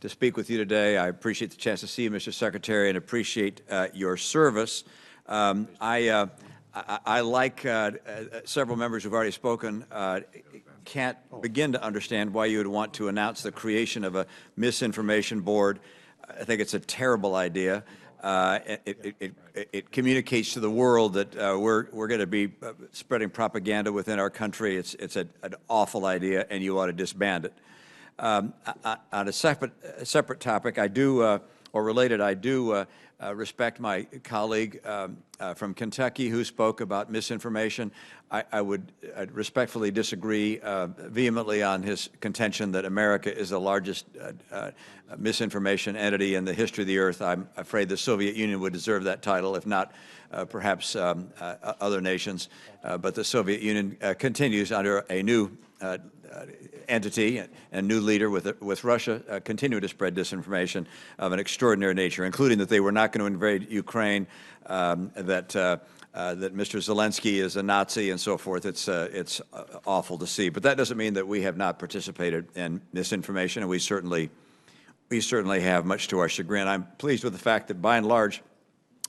to speak with you today. I appreciate the chance to see you, Mr. Secretary, and appreciate your service. I like several members who've already spoken, can't begin to understand why you would want to announce the creation of a misinformation board. I think it's a terrible idea. It communicates to the world that we're going to be spreading propaganda within our country. It's an awful idea, and you ought to disband it. On a separate topic, I do, or related, I do respect my colleague from Kentucky who spoke about misinformation. I'd respectfully disagree vehemently on his contention that America is the largest misinformation entity in the history of the earth. I'm afraid the Soviet Union would deserve that title, if not perhaps other nations. But the Soviet Union continues under a new entity and new leader with Russia continue to spread disinformation of an extraordinary nature, including that they were not going to invade Ukraine, that Mr. Zelensky is a Nazi and so forth. It's awful to see. But that doesn't mean that we have not participated in misinformation, and we certainly have, much to our chagrin. I'm pleased with the fact that, by and large,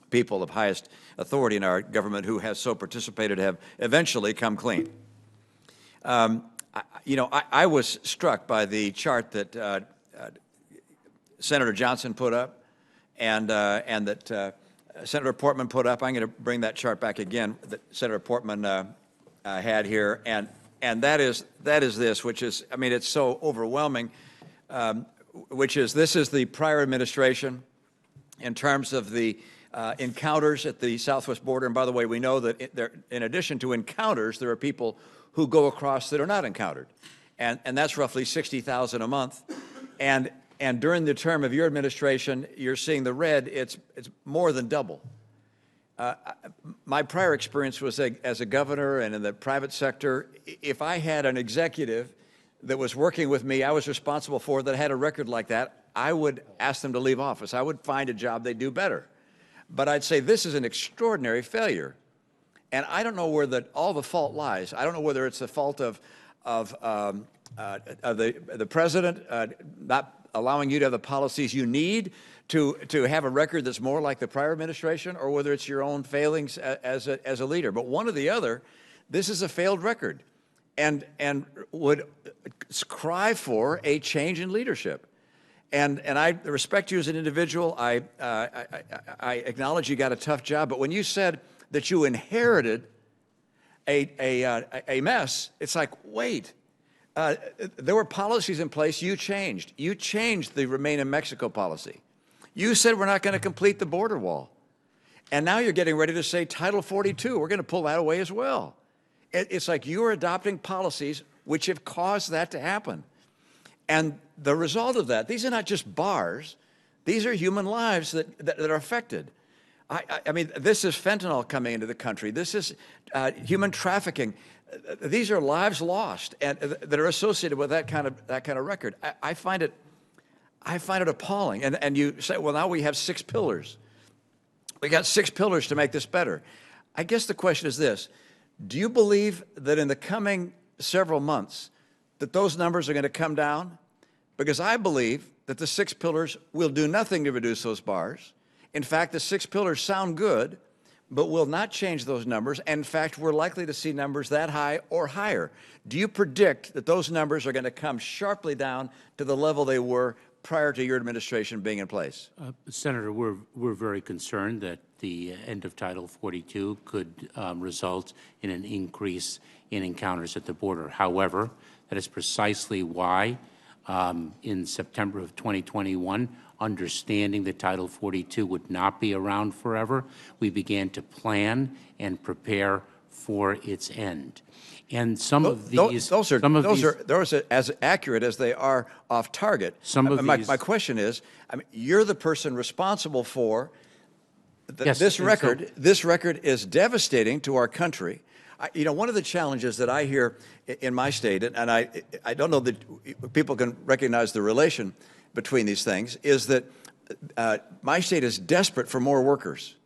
people of highest authority in our government who has so participated have eventually come clean. I was struck by the chart that Senator Johnson put up and that Senator Portman put up. I'm going to bring that chart back again that Senator Portman had here, and that is this, which is, I mean, it's so overwhelming, which is, this is the prior administration in terms of the encounters at the southwest border. And by the way, we know that in addition to encounters, there are people who go across that are not encountered. And that's roughly 60,000 a month. And during the term of your administration, you're seeing the red, it's more than double. My prior experience was as a governor and in the private sector. If I had an executive that was working with me, I was responsible for, that had a record like that, I would ask them to leave office. I would find a job they'd do better. But I'd say this is an extraordinary failure. And I don't know where all the fault lies. I don't know whether it's the fault of the president not allowing you to have the policies you need to have a record that's more like the prior administration, or whether it's your own failings as a leader. But one or the other, this is a failed record, and would cry for a change in leadership. And I respect you as an individual. I acknowledge you got a tough job. But when you said that you inherited a mess, it's like, wait, there were policies in place you changed. You changed the Remain in Mexico policy. You said we're not going to complete the border wall. And now you're getting ready to say Title 42, we're going to pull that away as well. It's like you're adopting policies which have caused that to happen. And the result of that, these are not just bars, these are human lives that are affected. I mean, this is fentanyl coming into the country. This is human trafficking. These are lives lost and that are associated with that kind of record. I find it appalling. And you say, well, now we have 6 pillars. We got 6 pillars to make this better. I guess the question is this: do you believe that in the coming several months that those numbers are going to come down? Because I believe that the 6 pillars will do nothing to reduce those bars. In fact, the 6 pillars sound good, but will not change those numbers. And in fact, we're likely to see numbers that high or higher. Do you predict that those numbers are going to come sharply down to the level they were prior to your administration being in place? Senator, we're very concerned that the end of Title 42 could result in an increase in encounters at the border. However, that is precisely why in September of 2021, understanding that Title 42 would not be around forever, we began to plan and prepare for its end. And some of these, those are as accurate as they are off target. My question is, I mean, you're the person responsible for this record. This record is devastating to our country. One of the challenges that I hear in my state, and I don't know that people can recognize the relation between these things, is that my state is desperate for more workers.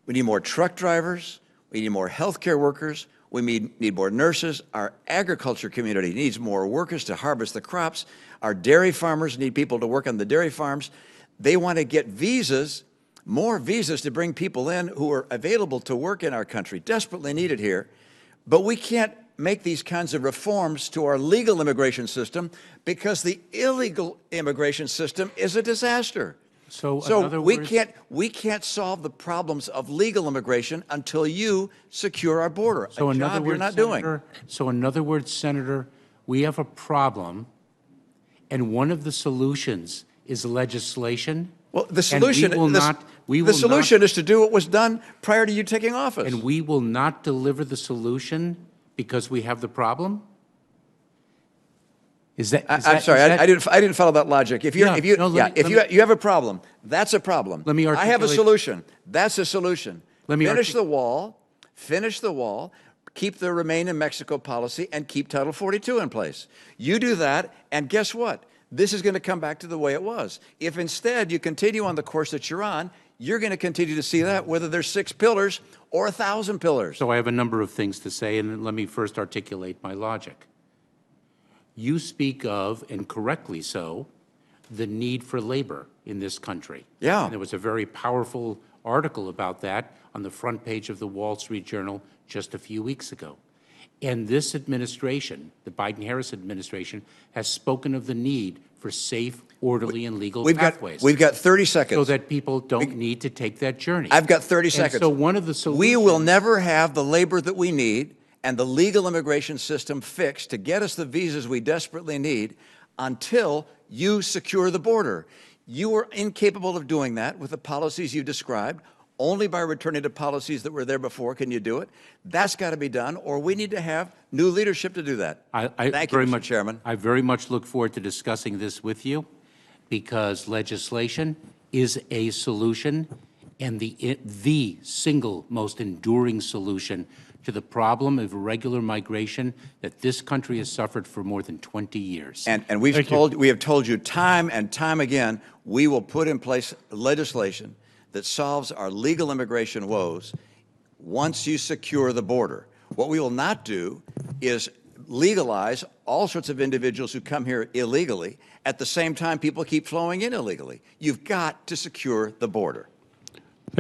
We need more truck drivers. We need more healthcare workers. We need more nurses. Our agriculture community needs more workers to harvest the crops. Our dairy farmers need people to work on the dairy farms. They want to get visas, more visas to bring people in who are available to work in our country, desperately needed here. But we can't make these kinds of reforms to our legal immigration system because the illegal immigration system is a disaster. So in other words, we can't solve the problems of legal immigration until you secure our border. So in other words, you're not Senator, doing. So in other words, Senator, we have a problem, and one of the solutions is legislation. Well, the solution is to do what was done prior to you taking office. And we will not deliver the solution because we have the problem? I'm sorry, I didn't follow that logic. If you have a problem, that's a problem. Let me I have a articulate- solution. That's a solution. Let me finish the wall, keep the Remain in Mexico policy, and keep Title 42 in place. You do that, and guess what? This is going to come back to the way it was. If instead you continue on the course that you're on, you're going to continue to see that, whether there's 6 pillars or 1,000 pillars. So I have a number of things to say, and let me first articulate my logic. You speak of, and correctly so, the need for labor in this country. Yeah. And there was a very powerful article about that on the front page of the Wall Street Journal just a few weeks ago. And this administration, the Biden-Harris administration, has spoken of the need for safe, orderly, and legal pathways. We've got 30 seconds. So that people don't need to take that journey. I've got 30 seconds. And so one of the solutions... We will never have the labor that we need and the legal immigration system fixed to get us the visas we desperately need until you secure the border. You are incapable of doing that with the policies you described. Only by returning to policies that were there before can you do it. That's got to be done, or we need to have new leadership to do that. Thank you, Mr. Chairman. I very much look forward to discussing this with you, because legislation is a solution, and the single most enduring solution to the problem of irregular migration that this country has suffered for more than 20 years. And we have told you time and time again, we will put in place legislation that solves our legal immigration woes once you secure the border. What we will not do is legalize all sorts of individuals who come here illegally. At the same time, people keep flowing in illegally. You've got to secure the border.